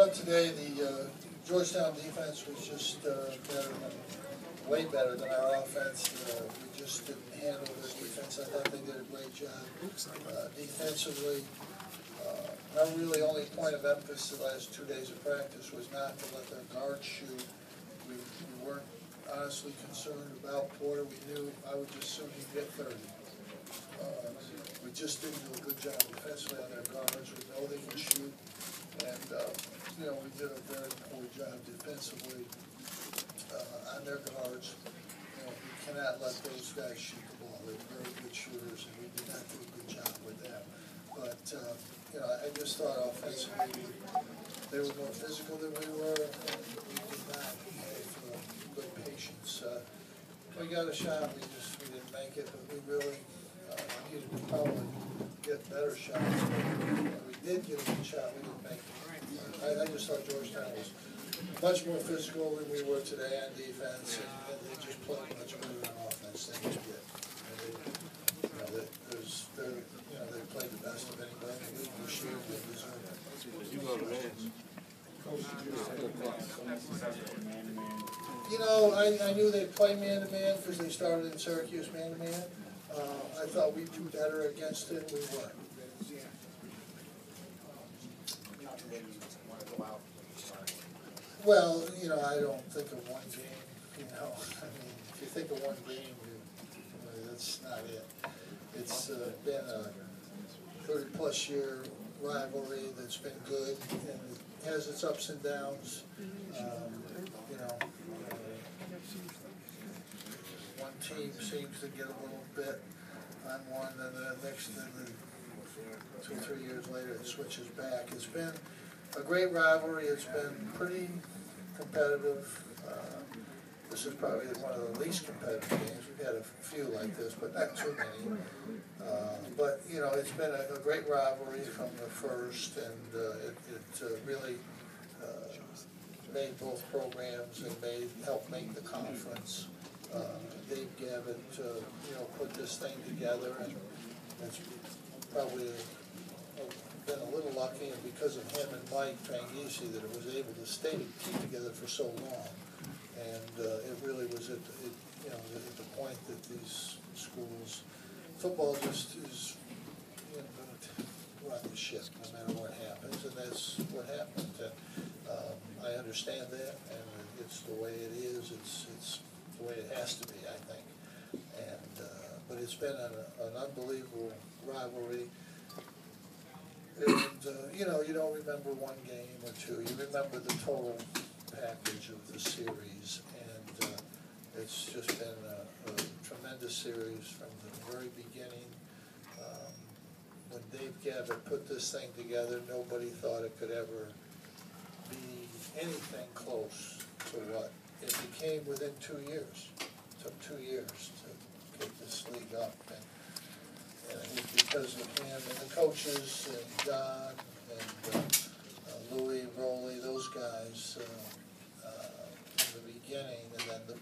thought today the Georgetown defense was just way better than our offense. We just didn't handle their defense. I thought they did a great job defensively. Our really only point of emphasis the last 2 days of practice was not to let their guards shoot. We weren't honestly concerned about Porter. We knew I would just soon he'd get 30. We just didn't do a good job defensively on their guards. We know they can shoot, and we did a very poor job defensively on their guards. We cannot let those guys shoot the ball. They're very good shooters, and we did not do a good job with them. But I just thought offensively they were more physical than we were, and we did not have good patience. We got a shot, we didn't make it, but we really needed to probably get better shots. We did get a good shot, we didn't make it. I just thought Georgetown was much more physical than we were today on defense, and they just played much better on offense than we did. They played the best of anybody in the league this year. They deserve it. You go to man. I knew they'd play man-to-man because they started in Syracuse man-to-man. I thought we'd do better against it. We weren't. Well, I don't think of one game. If you think of one game, that's not it. It's been a 30-plus year rivalry that's been good, and it has its ups and downs. One team seems to get a little bit on one, and the next, 2 or 3 years later, it switches back. It's been a great rivalry. It's been pretty competitive. This is probably one of the least competitive games. We've had a few like this, but not too many. But it's been a great rivalry from the first, and it really made both programs and helped make the conference. Dave Gavitt, put this thing together, and it's probably been a little lucky, and because of him and Mike Pangisi, that it was able to keep together for so long. And it really was at the point that these schools, football just is going to run the ship no matter what happens, and that's what happened. And I understand that, and it's the way it is. It's the way it has to be, I think. And but it's been an unbelievable rivalry. And you don't remember one game or two. You remember the total package of the series, and it's just been a tremendous series from the very beginning. When Dave Gavitt put this thing together, nobody thought it could ever be anything close to what it became within 2 years. It took 2 years to get this league up, and it was because of him and the coaches and John and Louis, Rowley, those guys in the beginning, and then the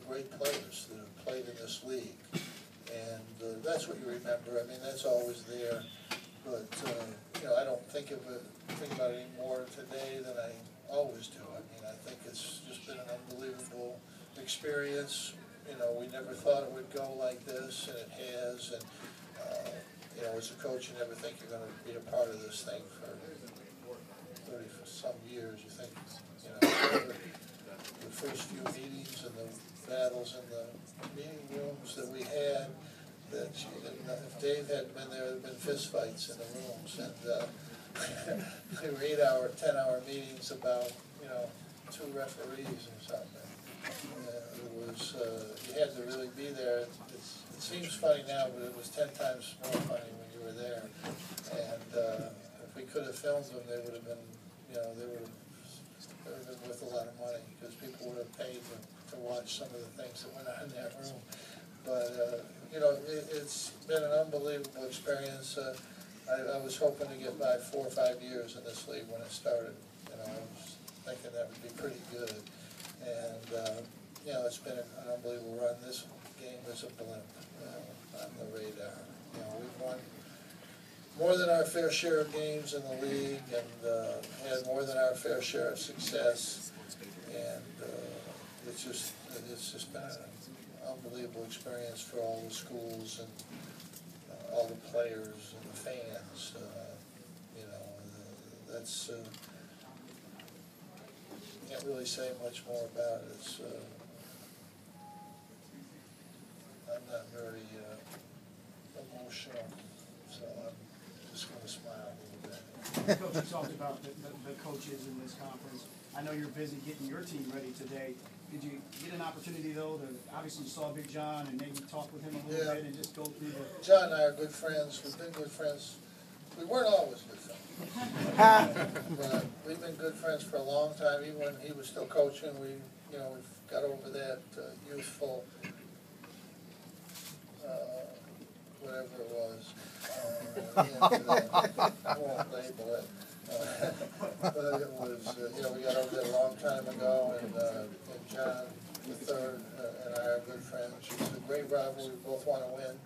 great players that have played in this league. And that's what you remember. I mean, that's always there. But I don't think about it any more today than I always do. I mean, I think it's just been an unbelievable experience. We never thought it would go like this, and it has. And as a coach, you never think you're going to be a part of this thing for 30-some years. You think, the first few meetings and the battles in the meeting rooms that we had, that if Dave hadn't been there, there'd been fist fights in the rooms, and they were 8-hour, 10-hour meetings about 2 referees or something. It was you had to really be there. It seems funny now, but it was 10 times more funny when you were there. And if we could have filmed them, they would have been, they would have been worth a lot of money, because people would have paid to watch some of the things that went on in that room. But it's been an unbelievable experience. I was hoping to get by 4 or 5 years in this league when it started. I was thinking that would be pretty good. And it's been an unbelievable run. This game is a blimp on the radar. We've won more than our fair share of games in the league, and had more than our fair share of success. And it's just been an unbelievable experience for all the schools and all the players and the fans. You know, that's can't really say much more about it. It's I'm not very emotional, so I'm just going to smile a little bit. Coach, you talked about the coaches in this conference. I know you're busy getting your team ready today. Did you get an opportunity, though, to obviously you saw Big John and maybe talk with him a little bit and just go through the... John and I are good friends. We've been good friends. We weren't always good friends. But we've been good friends for a long time. Even when he was still coaching, we've got over that youthful, whatever it was. I won't label it. But it was, we got over that a long time ago, and John III and I are good friends. It's a great rivalry. We both want to win.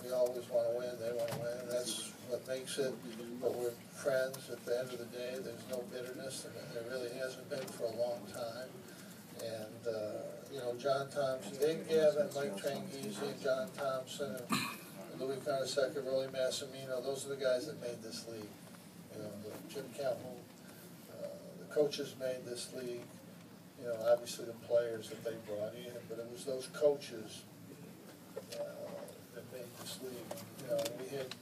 We always want to win. They want to win. That's what makes it. But we're friends. At the end of the day, there's no bitterness. There really hasn't been for a long time. And John Thompson, Dave Gavin, Mike Tranghese, John Thompson, and Louis Carnesecca, Rolly Massimino. Those are the guys that made this league. Jim Calhoun, the coaches made this league. Obviously the players that they brought in, but it was those coaches that made this league. We had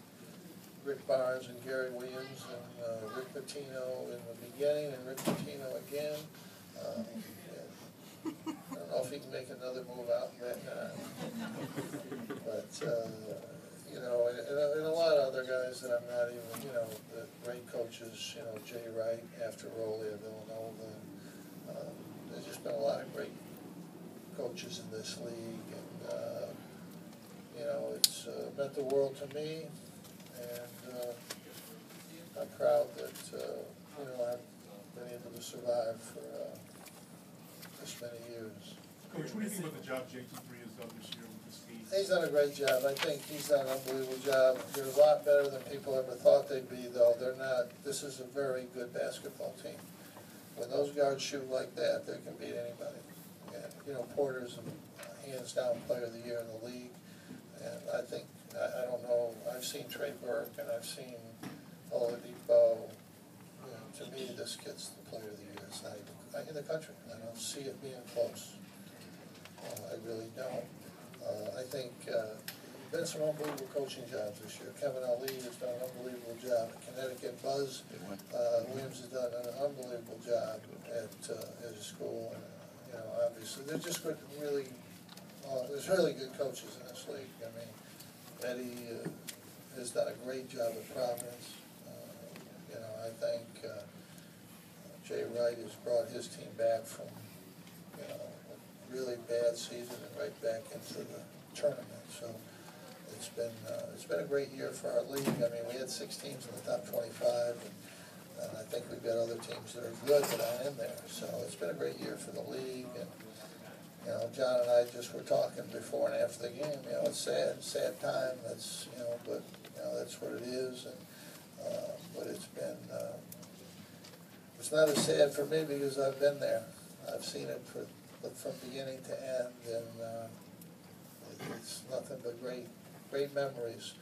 Rick Barnes and Gary Williams and Rick Pitino in the beginning, and Rick Pitino again. I don't know if he can make another move out in that time. But, and a lot of other guys that I'm not even, the great coaches, Jay Wright after Rolly of Villanova. There's just been a lot of great coaches in this league, and it's meant the world to me, and I'm proud that I've been able to survive for this many years. Coach, what do you think about the job JT3 has done this year with this team? He's done a great job. I think he's done an unbelievable job. They're a lot better than people ever thought they'd be, though. They're not. This is a very good basketball team. When those guards shoot like that, they can beat anybody. And, Porter's a hands-down player of the year in the league. And I think, I don't know, I've seen Trey Burke and I've seen Oladipo. To me, this kid's the player of the year. It's not even in the country. I don't see it being close. I really don't. I think been some unbelievable coaching jobs this year. Kevin Ali has done an unbelievable job at Connecticut. Buzz Williams has done an unbelievable job at his school. And, obviously, they're just really, there's really good coaches in this league. I mean, Eddie has done a great job at Providence. I think Jay Wright has brought his team back from, a really bad season and right back into the tournament. So it's been a great year for our league. I mean, we had 6 teams in the top 25, and I think we've got other teams that are good but aren't in there. So it's been a great year for the league. And John and I just were talking before and after the game. It's sad time. That's but that's what it is. And but it's been it's not as sad for me because I've been there. I've seen it from beginning to end, and it's nothing but great memories.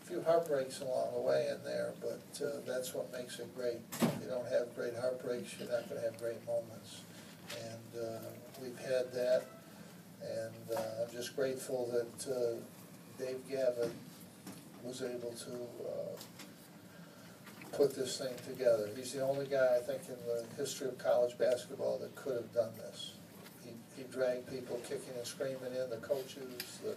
A few heartbreaks along the way in there, but that's what makes it great. If you don't have great heartbreaks, you're not going to have great moments. And we've had that, and I'm just grateful that Dave Gavin was able to put this thing together. He's the only guy, I think, in the history of college basketball that could have done this. He dragged people kicking and screaming in, the coaches, the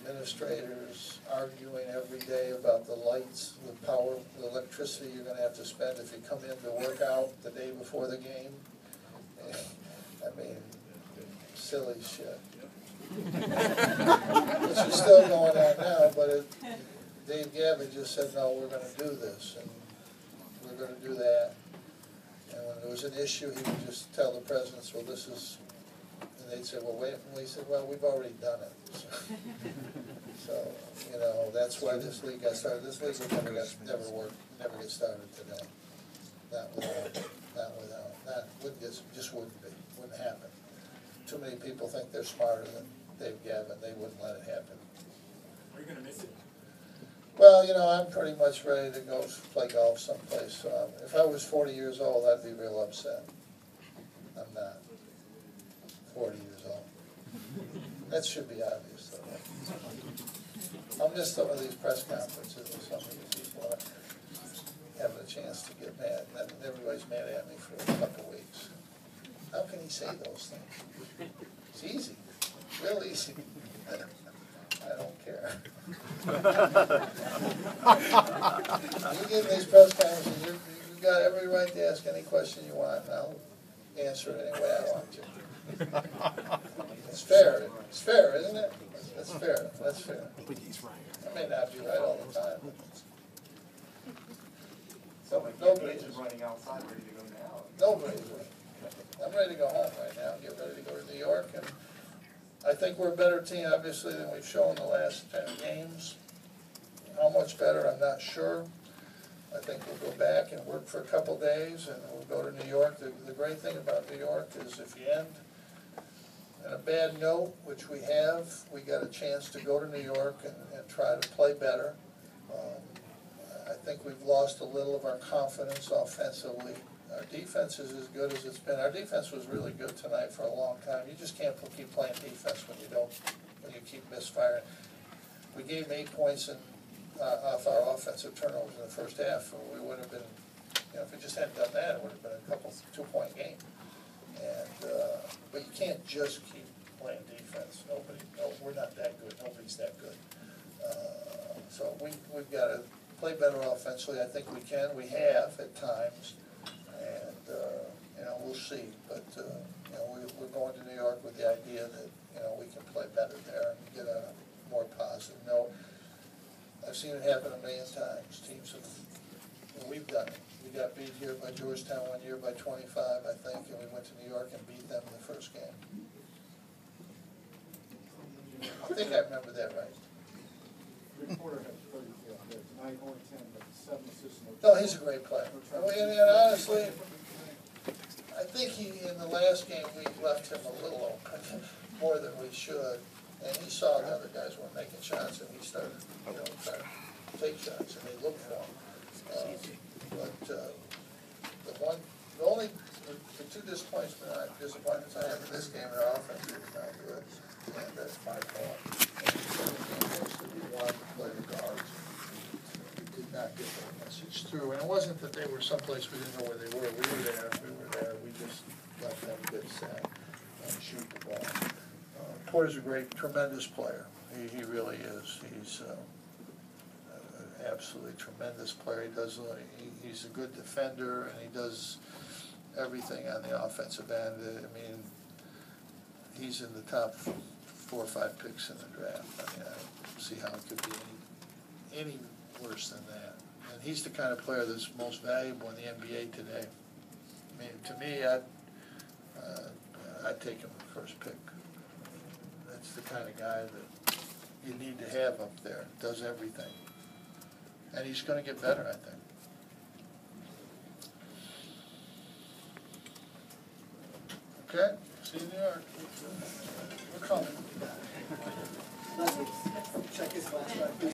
administrators arguing every day about the lights, the power, the electricity you're going to have to spend if you come in to work out the day before the game. I mean, silly shit. Which is still going on now, but Dave Gavin just said, no, we're going to do this, and we're going to do that. And when there was an issue, he would just tell the presidents, well, this is, and they'd say, well, wait, and we said, well, we've already done it. So. So, you know, that's why this league got started. This league never get started today. Just wouldn't be, wouldn't happen. Too many people think they're smarter than Dave Gavin. They wouldn't let it happen. Are you gonna miss it? Well, you know, I'm pretty much ready to go play golf someplace. So if I was 40 years old, I'd be real upset. I'm not 40 years old. That should be obvious, though. I'm just some of these press conferences and some of these people are having a chance to get mad, and everybody's mad at me for a couple of weeks. How can he say those things? It's easy, real easy. I don't care. You give these press conferences, you've got every right to ask any question you want, and I'll answer it any way I want to. It's fair. It's fair, isn't it? That's fair. That's fair. But he's right. I may not be right all the time, but Nobody's running outside, ready to go now. nobody's right. I'm ready to go home right now, get ready to go to New York, and I think we're a better team, obviously, than we've shown the last 10 games. How much better, I'm not sure. I think we'll go back and work for a couple days, and we'll go to New York. The great thing about New York is if you end on a bad note, which we have, we got a chance to go to New York and try to play better. I think we've lost a little of our confidence offensively. Our defense is as good as it's been. Our defense was really good tonight for a long time. You just can't keep playing defense when you keep misfiring. We gave 8 points off our offensive turnovers in the first half. We would have been, you know, if we just hadn't done that, it would have been a couple 2-point game. But you can't just keep playing defense. We're not that good. Nobody's that good. So we've got to play better offensively. I think we can. We have at times. And, you know, we'll see. But, you know, we're going to New York with the idea that, you know, we can play better there and get a more positive note. I've seen it happen a million times. Teams have, well, we've done it. We got beat here by Georgetown one year by 25, I think, and we went to New York and beat them in the first game. I think I remember that right. Reporter had 30 tonight only 10, but 7 assists. No, he's a great player. And honestly, I think in the last game we left him a little open, more than we should. And he saw the other guys weren't making shots, and he started, you know, trying to take shots, and they looked for him. The two disappointments I have in this game, our offense is not good, and that's my fault. And we wanted to play the guards. We did not get that message through, and it wasn't that they were someplace we didn't know where they were. We were there. We just let them get set and shoot the ball. Porter's a great, tremendous player. He really is. He's an absolutely tremendous player. He's a good defender, and he does everything on the offensive end. I mean, he's in the top 4 or 5 picks in the draft. I mean, I don't see how it could be any worse than that. And he's the kind of player that's most valuable in the NBA today. I mean, to me, I'd take him first pick. That's the kind of guy that you need to have up there. Does everything. And he's going to get better, I think. Okay? See you in New York. We're coming. Check his last